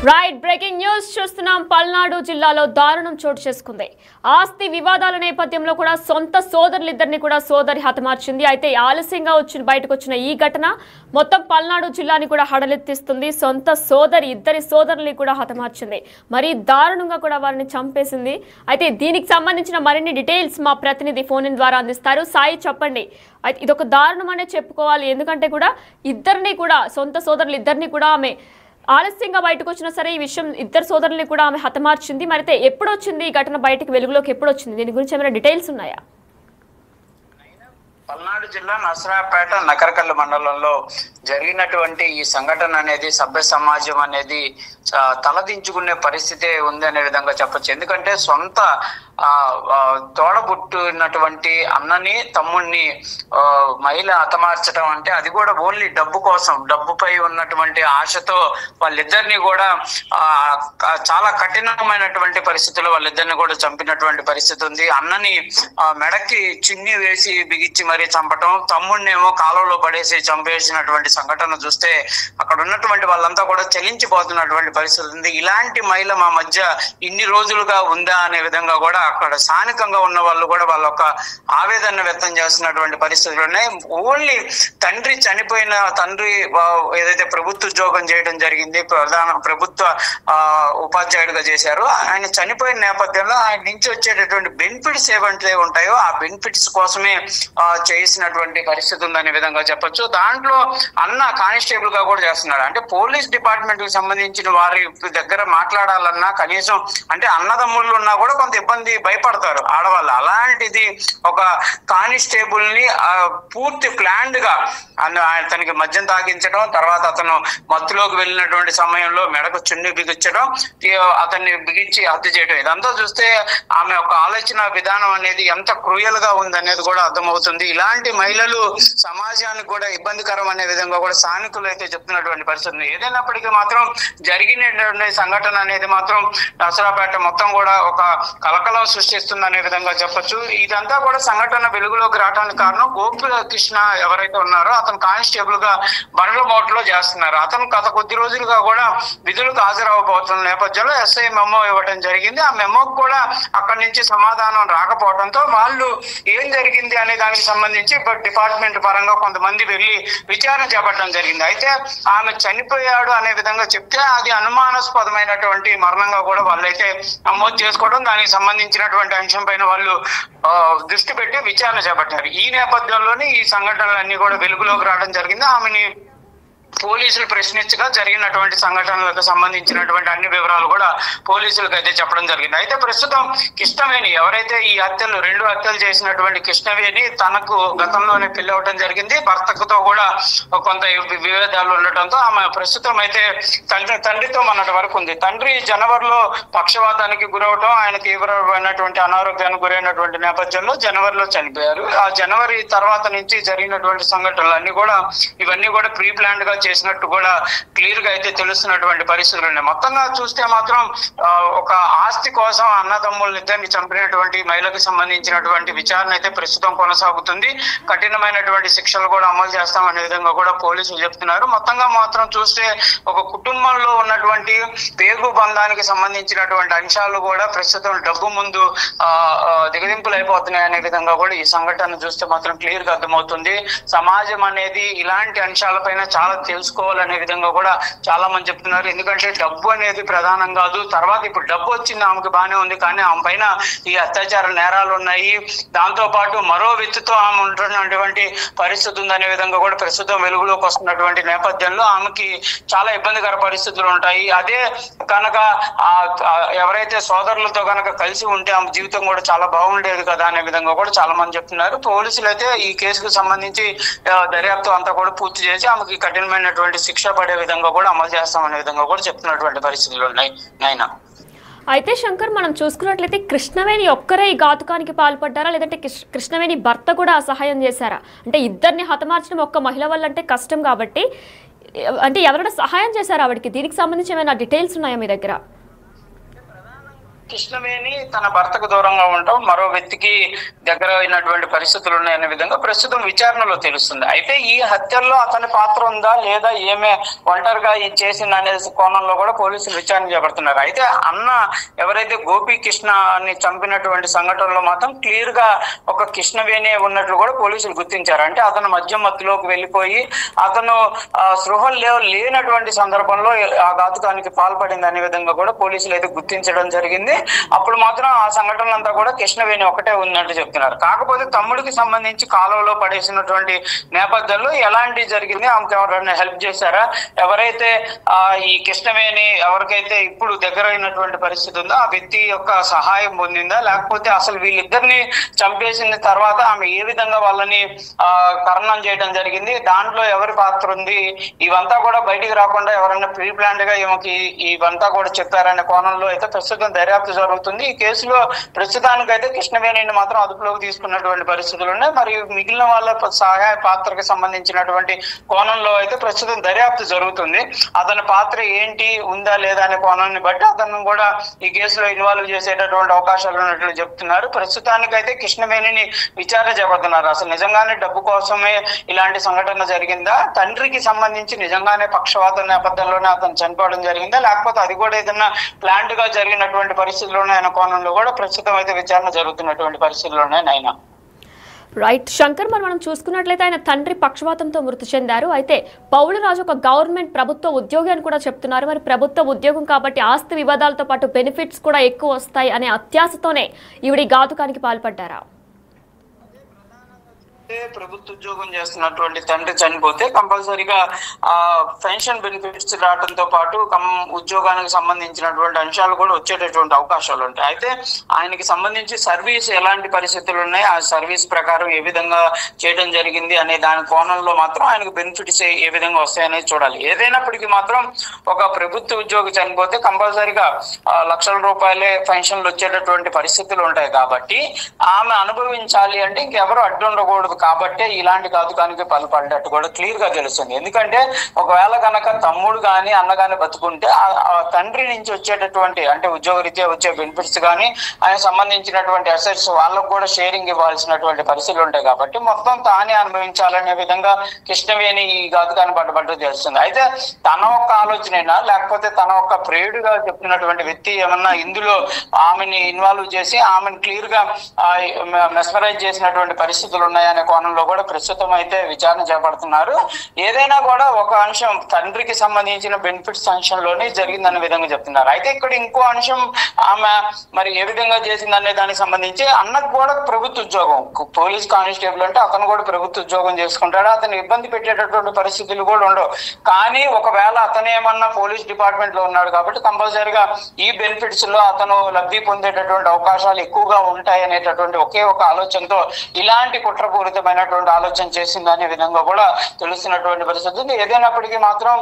Right breaking news చూస్తున్నాం. పల్నాడు జిల్లాలో దారుణం చోటు చేసుకుంది. ఆస్తి వివాదాల నేపథ్యంలో కూడా సొంత సోదరులిద్దరిని కూడా సోదరి హతమార్చింది. అయితే ఆలస్యంగా బయటకు వచ్చిన ఈ ఘటన మొత్తం పల్నాడు జిల్లాని కూడా హడలెత్తిస్తుంది. సొంత ఇద్దరి సోదరుల్ని కూడా హతమార్చింది. మరి దారుణంగా కూడా వారిని చంపేసింది. అయితే దీనికి సంబంధించిన మరిన్ని డీటెయిల్స్ మా ప్రతినిధి ఫోన్ ఇన్ ద్వారా అందిస్తారు. సాయి, చెప్పండి. అయితే ఇదొక దారుణం అనే చెప్పుకోవాలి. ఎందుకంటే కూడా సొంత సోదరులు ఇద్దరిని కూడా ఆమె ఆలస్యంగా బయటకు వచ్చినా సరే ఈ విషయం ఇద్దరు సోదరుల్ని కూడా ఆమె హతమార్చింది. మరైతే ఎప్పుడు వచ్చింది ఈ ఘటన బయటకు వెలుగులోకి ఎప్పుడు వచ్చింది? దీని గురించి ఏమైనా డీటెయిల్స్ ఉన్నాయా? పల్నాడు జిల్లా నసరాపేట నకరకల్లు మండలంలో జరిగినటువంటి ఈ సంఘటన అనేది సభ్య సమాజం అనేది తలదించుకునే పరిస్థితే ఉంది అనే విధంగా చెప్పొచ్చు. ఎందుకంటే సొంత తోడబుట్టినటువంటి అన్నని తమ్ముడిని మహిళ హతమార్చడం అంటే అది కూడా ఓన్లీ డబ్బు కోసం, డబ్బుపై ఉన్నటువంటి ఆశతో వాళ్ళిద్దరిని కూడా చాలా కఠినమైనటువంటి పరిస్థితుల్లో వాళ్ళిద్దరిని కూడా చంపినటువంటి పరిస్థితి ఉంది. అన్నని మెడకి చిన్ని వేసి బిగించి మరీ చంపటం, తమ్ముడినేమో కాలువలో పడేసి చంపేసినటువంటి సంఘటన చూస్తే అక్కడ ఉన్నటువంటి వాళ్ళంతా కూడా చలించిపోతున్నటువంటి పరిస్థితి ఉంది. ఇలాంటి మహిళ మా మధ్య ఇన్ని రోజులుగా ఉందా అనే విధంగా కూడా అక్కడ స్థానికంగా ఉన్న వాళ్ళు కూడా వాళ్ళ యొక్క ఆవేదన వ్యక్తం చేస్తున్నటువంటి పరిస్థితులు ఉన్నాయి. ఓన్లీ చనిపోయిన తండ్రి ఏదైతే ప్రభుత్వ ఉద్యోగం చేయడం జరిగింది, ప్రభుత్వ ఉపాధ్యాయుడిగా చేశారు, ఆయన చనిపోయిన నేపథ్యంలో ఆయన నుంచి వచ్చేటటువంటి బెనిఫిట్స్ ఏవంటే ఉంటాయో ఆ బెనిఫిట్స్ కోసమే చేసినటువంటి పరిస్థితి ఉందనే విధంగా చెప్పొచ్చు. దాంట్లో అన్న కానిస్టేబుల్ గా కూడా చేస్తున్నాడు. అంటే పోలీస్ డిపార్ట్మెంట్ కి సంబంధించిన వారి దగ్గర మాట్లాడాలన్నా కనీసం అంటే అన్నదమ్ముళ్ళు ఉన్నా కూడా కొంత ఇబ్బంది, భయపడతారు ఆడవాళ్ళు. అలాంటిది ఒక కానిస్టేబుల్ ని పూర్తి ప్లాన్డ్ గా అతనికి మద్యం తాగించడం, తర్వాత అతను మత్తులోకి వెళ్ళినటువంటి సమయంలో మెడకు చున్ని బిగించడం, అతన్ని బిగించి హత్య చేయడం, ఇదంతా చూస్తే ఆమె ఒక ఆలోచన విధానం అనేది ఎంత క్రూయల్ గా ఉందనేది కూడా అర్థమవుతుంది. ఇలాంటి మహిళలు సమాజానికి కూడా ఇబ్బందికరం అనే విధంగా కూడా స్థానికులు అయితే చెప్తున్నటువంటి పరిస్థితి. ఏదైనప్పటికీ మాత్రం జరిగినటువంటి సంఘటన అనేది మాత్రం నసరాపేట మొత్తం కూడా ఒక కలకలం సృష్టిస్తుంది అనే విధంగా చెప్పొచ్చు. ఇదంతా కూడా సంఘటన వెలుగులోకి రావడానికి కారణం గోపికృష్ణ ఎవరైతే ఉన్నారో అతను కానిస్టేబుల్ గా బండ్ల మోటలో చేస్తున్నారు. అతను గత కొద్ది రోజులుగా కూడా విధులకు హాజరవబోతున్న నేపథ్యంలో ఎస్ఐ మెమో ఇవ్వడం జరిగింది. ఆ మెమోకి కూడా అక్కడి నుంచి సమాధానం రాకపోవడంతో వాళ్ళు ఏం జరిగింది అనే దానికి సంబంధించి డిపార్ట్మెంట్ పరంగా కొంతమంది వెళ్ళి విచారణ చేపట్టడం జరిగింది. అయితే ఆమె చనిపోయాడు అనే విధంగా చెప్తే అది అనుమానాస్పదమైనటువంటి మరణంగా కూడా వాళ్ళైతే నమోదు చేసుకోవడం, దానికి సంబంధించినటువంటి అంశం పైన వాళ్ళు దృష్టి పెట్టి విచారణ చేపట్టారు. ఈ నేపథ్యంలోనే ఈ సంఘటనలన్నీ కూడా వెలుగులోకి రావడం జరిగింది. ఆమెని పోలీసులు ప్రశ్నించగా జరిగినటువంటి సంఘటనలకు సంబంధించినటువంటి అన్ని వివరాలు కూడా పోలీసులకు అయితే చెప్పడం జరిగింది. అయితే ప్రస్తుతం కృష్ణవేణి ఎవరైతే ఈ రెండు హత్యలు చేసినటువంటి కృష్ణవేణి తనకు గతంలోనే పెళ్లి అవడం జరిగింది. భర్తకుతో కూడా కొంత విభేదాలు ఉండటంతో ఆమె ప్రస్తుతం అయితే తండ్రితో మొన్నటి వరకు ఉంది. తండ్రి జనవరిలో పక్షవాతానికి గురవటం, ఆయన తీవ్రమైనటువంటి అనారోగ్యానికి గురైనటువంటి నేపథ్యంలో జనవరిలో చనిపోయారు. ఆ జనవరి తర్వాత నుంచి జరిగినటువంటి సంఘటనలు ఇవన్నీ కూడా ప్రీ ప్లాన్డ్ గా చేసినట్టు కూడా క్లియర్ గా అయితే తెలుస్తున్నటువంటి పరిస్థితులు ఉన్నాయి. మొత్తంగా చూస్తే మాత్రం ఒక ఆస్తి కోసం అన్నదమ్ముల ఇద్దరిని చంపినటువంటి మహిళకు సంబంధించినటువంటి విచారణ అయితే ప్రస్తుతం కొనసాగుతుంది. కఠినమైనటువంటి శిక్షలు కూడా అమలు చేస్తామనే విధంగా కూడా పోలీసులు చెప్తున్నారు. మొత్తంగా మాత్రం చూస్తే ఒక కుటుంబంలో ఉన్నటువంటి పేగు బంధానికి సంబంధించినటువంటి అంశాలు కూడా ప్రస్తుతం డబ్బు ముందు దిగదింపులు అయిపోతున్నాయి అనే విధంగా కూడా ఈ సంఘటన చూస్తే మాత్రం క్లియర్ గా అర్థమవుతుంది. సమాజం అనేది ఇలాంటి అంశాలపైన చాలా తెలుసుకోవాలనే విధంగా కూడా చాలా మంది చెప్తున్నారు. ఎందుకంటే డబ్బు అనేది ప్రధానం కాదు. తర్వాత ఇప్పుడు డబ్బు వచ్చింది, ఆమెకు బాగానే ఉంది, కానీ ఆమె పైన ఈ అత్యాచార నేరాలు ఉన్నాయి. దాంతో పాటు మరో వ్యక్తితో ఆమె ఉంటున్నటువంటి పరిస్థితి ఉందనే విధంగా కూడా ప్రస్తుతం వెలుగులోకి వస్తున్నటువంటి నేపథ్యంలో ఆమెకి చాలా ఇబ్బందికర పరిస్థితులు ఉంటాయి. అదే కనుక ఎవరైతే సోదరులతో కనుక కలిసి ఉంటే ఆమె జీవితం కూడా చాలా బాగుండేది కదా అనే విధంగా కూడా చాలా మంది చెప్తున్నారు. పోలీసులు అయితే ఈ కేసుకు సంబంధించి దర్యాప్తు అంతా కూడా పూర్తి చేసి ఆమెకి కఠినమైనటువంటి శిక్ష పడే విధంగా కూడా అమలు చేస్తామనే విధంగా కూడా చెప్తున్నటువంటి పరిస్థితులు ఉన్నాయి. నైనా, అయితే శంకర్, మనం చూసుకున్నట్లయితే కృష్ణవేణి ఒక్కరే ఈ ఘాతుకానికి పాల్పడ్డారా, లేదంటే కృష్ణవేణి భర్త కూడా సహాయం చేశారా? అంటే ఇద్దరిని హతమార్చడం ఒక్క మహిళ వల్ల అంటే కష్టం కాబట్టి అంటే ఎవరైనా సహాయం చేశారా ఆవిడకి? దీనికి సంబంధించి ఏమైనా డీటెయిల్స్ ఉన్నాయా మీ దగ్గర? కృష్ణవేణి తన భర్తకు దూరంగా ఉండటం, మరో వ్యక్తికి దగ్గర అయినటువంటి పరిస్థితులు ఉన్నాయనే విధంగా ప్రస్తుతం విచారణలో తెలుస్తుంది. అయితే ఈ హత్యల్లో అతని పాత్ర ఉందా లేదా, ఏమే ఒంటరిగా ఇది చేసింది అనే కోణంలో కూడా పోలీసులు విచారణ చేపడుతున్నారు. అయితే అన్న ఎవరైతే గోపీకృష్ణని చంపినటువంటి సంఘటనలో మాత్రం క్లియర్ గా ఒక కృష్ణవేణి ఉన్నట్లు కూడా పోలీసులు గుర్తించారు. అంటే అతను మద్యం మత్తులోకి వెళ్ళిపోయి అతను స్పృహలో లేనటువంటి సందర్భంలో ఆ ఘాతుకానికి పాల్పడింది అనే విధంగా కూడా పోలీసులు అయితే గుర్తించడం జరిగింది. అప్పుడు మాత్రం ఆ సంఘటనలంతా కూడా కృష్ణవేణి ఒకటే ఉన్నట్టు చెప్తున్నారు. కాకపోతే తమ్ముడికి సంబంధించి కాలువలో పడేసినటువంటి నేపథ్యంలో ఎలాంటి జరిగింది, ఆమెకు ఎవరైనా హెల్ప్ చేశారా, ఎవరైతే ఈ కృష్ణవేణి ఎవరికైతే ఇప్పుడు దగ్గర అయినటువంటి పరిస్థితి ఉందో ఆ వ్యక్తి యొక్క సహాయం పొందిందా, లేకపోతే అసలు వీళ్ళిద్దరిని చంపేసిన తర్వాత ఆమె ఏ విధంగా వాళ్ళని కర్ణం చేయడం జరిగింది, దాంట్లో ఎవరి పాత్ర ఉంది, ఇవంతా కూడా బయటికి రాకుండా ఎవరైనా ప్రీ ప్లాన్డ్ గా ఈమెకి ఇవంతా కూడా చెప్పారనే కోణంలో అయితే ప్రస్తుతం దర్యాప్తు జరుగుతుంది. ఈ కేసులో ప్రస్తుతానికైతే కృష్ణవేణిని మాత్రం అదుపులోకి తీసుకున్నటువంటి పరిస్థితులు ఉన్నాయి. మరియు మిగిలిన వాళ్ళ సహాయ పాత్రకి సంబంధించినటువంటి కోణంలో అయితే ప్రస్తుతం దర్యాప్తు జరుగుతుంది. అతని పాత్ర ఏంటి, ఉందా లేదా అనే కోణాన్ని బట్టి అతను కూడా ఈ కేసులో ఇన్వాల్వ్ చేసేటటువంటి అవకాశాలు ఉన్నట్లు చెప్తున్నారు. ప్రస్తుతానికైతే కృష్ణవేణిని విచారణ చేపడుతున్నారు. అసలు నిజంగానే డబ్బు కోసమే ఇలాంటి సంఘటన జరిగిందా, తండ్రికి సంబంధించి నిజంగానే పక్షవాతం నేపథ్యంలోనే అతను చనిపోవడం జరిగిందా, లేకపోతే అది కూడా ఏదైనా ప్లాంట్ గా జరిగినటువంటి పరిస్థితులు ఉన్నాయన్న కోణంలో కూడా ప్రస్తుతం అయితే విచారణ జరుగుతున్నటువంటి పరిస్థితులు ఉన్నాయి. నైనా రైట్ శంకర్, మనం చూసుకున్నట్లయితే ఆయన తండ్రి పక్షవాతంతో మృతి చెందారు. అయితే పౌళరాజు ఒక గవర్నమెంట్ ప్రభుత్వ ఉద్యోగి అని కూడా చెప్తున్నారు. మరి ప్రభుత్వ ఉద్యోగం కాబట్టి ఆస్తి వివాదాలతో పాటు బెనిఫిట్స్ కూడా ఎక్కువ వస్తాయి అనే అత్యాశతోనే ఈవిడ ఘాతుకానికి పాల్పడ్డారా? ప్రభుత్వ ఉద్యోగం చేస్తున్నటువంటి తండ్రి చనిపోతే కంపల్సరీగా పెన్షన్ బెనిఫిట్స్ రావడంతో పాటు ఉద్యోగానికి సంబంధించినటువంటి అంశాలు కూడా వచ్చేటటువంటి అవకాశాలు ఉంటాయి. అయితే ఆయనకి సంబంధించి సర్వీస్ ఎలాంటి పరిస్థితులు ఉన్నాయి, ఆ సర్వీస్ ప్రకారం ఏ విధంగా చేయడం జరిగింది అనే దాని కోణంలో మాత్రం ఆయనకు బెనిఫిట్స్ ఏ విధంగా వస్తాయనేది చూడాలి. ఏదైనప్పటికీ మాత్రం ఒక ప్రభుత్వ ఉద్యోగి చనిపోతే కంపల్సరీగా లక్షల రూపాయలే పెన్షన్లు వచ్చేటటువంటి పరిస్థితులు ఉంటాయి. కాబట్టి ఆమె అనుభవించాలి అంటే ఇంకెవరు అడ్డు ఉండకూడదు. కాబట్టి ఇలాంటి ఘాతుకానికి పాల్పడ్డట్టు కూడా క్లియర్ గా తెలుస్తుంది. ఎందుకంటే ఒకవేళ కనుక తమ్ముడు గాని అన్న గాని బతుకుంటే ఆ తండ్రి నుంచి వచ్చేటటువంటి అంటే ఉద్యోగరీత్యా వచ్చే బెనిఫిట్స్ కానీ ఆయన సంబంధించినటువంటి అసెట్స్ వాళ్ళకు కూడా షేరింగ్ ఇవ్వాల్సినటువంటి పరిస్థితులు ఉంటాయి. కాబట్టి మొత్తం తానే అనుభవించాలనే విధంగా కృష్ణవేణి ఈ ఘాతుకాన్ని పడ్డబట్టు తెలుస్తుంది. అయితే తన ఒక్క ఆలోచనైనా లేకపోతే తన ఒక్క ప్రేయుడుగా చెప్పినటువంటి వ్యక్తి ఏమన్నా ఇందులో ఆమెని ఇన్వాల్వ్ చేసి ఆమెను క్లియర్ గా మెస్మరైజ్ చేసినటువంటి పరిస్థితులు ఉన్నాయనే కోణంలో కూడా ప్రస్తుతం అయితే విచారణ చేపడుతున్నారు. ఏదైనా కూడా ఒక అంశం తండ్రికి సంబంధించిన బెనిఫిట్స్ అంశంలోనే జరిగిందనే విధంగా చెప్తున్నారు. అయితే ఇక్కడ ఇంకో అంశం ఆమె మరి ఏ విధంగా చేసిందనే దానికి సంబంధించి అన్నకు కూడా ప్రభుత్వ ఉద్యోగం, పోలీస్ కానిస్టేబుల్ అంటే అతను కూడా ప్రభుత్వ ఉద్యోగం చేసుకుంటాడు. అతను ఇబ్బంది పెట్టేటటువంటి పరిస్థితులు కూడా ఉండవు. కానీ ఒకవేళ అతను ఏమన్నా పోలీస్ డిపార్ట్మెంట్ లో ఉన్నాడు కాబట్టి కంపల్సరీగా ఈ బెనిఫిట్స్ లో అతను లబ్ధి పొందేటటువంటి అవకాశాలు ఎక్కువగా ఉంటాయి అనేటటువంటి ఒకే ఒక ఆలోచనతో ఇలాంటి కుట్రపూరితమైనటువంటి ఆలోచన చేసిందనే విధంగా కూడా తెలుస్తున్నటువంటి పరిస్థితి. ఏదైనప్పటికీ మాత్రం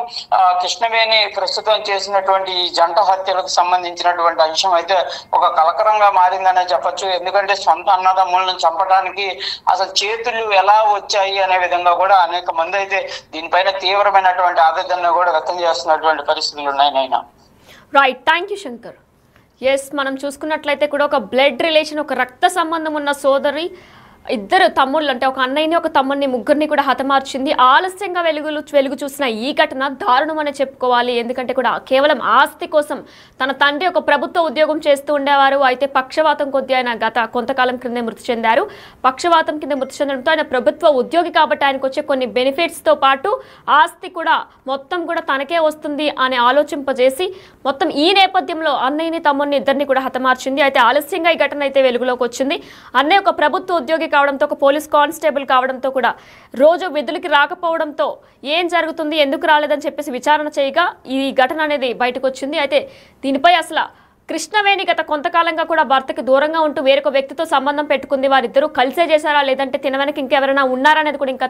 కృష్ణవేణి ప్రస్తుతం చేసినటువంటి ఈ జంట హత్యలకు సంబంధించినటువంటి అంశం అయితే ఒక కలకరంగా మారిందనే చెప్పొచ్చు. ఎందుకంటే సొంత అన్నదమ్ములను చంపడానికి అసలు చేతులు ఎలా వచ్చాయి అనే విధంగా కూడా అనేక మంది అయితే దీనిపైన తీవ్రమైనటువంటి ఆవేదన కూడా వ్యక్తం చేస్తున్నటువంటి పరిస్థితులు ఉన్నాయి. నైనా right, thank you Shankar. Yes, మనం చూసుకున్నట్లయితే కూడా ఒక బ్లడ్ రిలేషన్, ఒక రక్త సంబంధం ఉన్న సోదరి ఇద్దరు తమ్ముళ్ళు అంటే ఒక అన్నయ్యని ఒక తమ్ముడిని ముగ్గురిని కూడా హతమార్చింది. ఆలస్యంగా వెలుగు చూసిన ఈ ఘటన దారుణం అనే చెప్పుకోవాలి. ఎందుకంటే కూడా కేవలం ఆస్తి కోసం తన తండ్రి ఒక ప్రభుత్వ ఉద్యోగం చేస్తూ ఉండేవారు. అయితే పక్షవాతం కొద్ది ఆయన గత కొంతకాలం క్రిందే మృతి చెందారు. పక్షవాతం కింద మృతి చెందడంతో ఆయన ప్రభుత్వ ఉద్యోగి కాబట్టి ఆయనకు వచ్చే కొన్ని బెనిఫిట్స్తో పాటు ఆస్తి కూడా మొత్తం కూడా తనకే వస్తుంది అని ఆలోచింపజేసి మొత్తం ఈ నేపథ్యంలో అన్నయ్యని తమ్ముడిని ఇద్దరిని కూడా హతమార్చింది. అయితే ఆలస్యంగా ఈ ఘటన అయితే వెలుగులోకి వచ్చింది. అన్నయ్య ఒక ప్రభుత్వ ఉద్యోగి కావడంతో, ఒక పోలీస్ కానిస్టేబుల్ కావడంతో కూడా రోజు విధులకి రాకపోవడంతో ఏం జరుగుతుంది, ఎందుకు రాలేదని చెప్పేసి విచారణ చేయగా ఈ ఘటన అనేది బయటకు వచ్చింది. అయితే దీనిపై అసలు కృష్ణవేణి గత కొంతకాలంగా కూడా భర్తకి దూరంగా ఉంటూ వేరొక వ్యక్తితో సంబంధం పెట్టుకుంది. వారిద్దరూ కలిసే చేశారా లేదంటే తిన వెనక ఇంకెవరైనా ఉన్నారా అనేది కూడా ఇంకా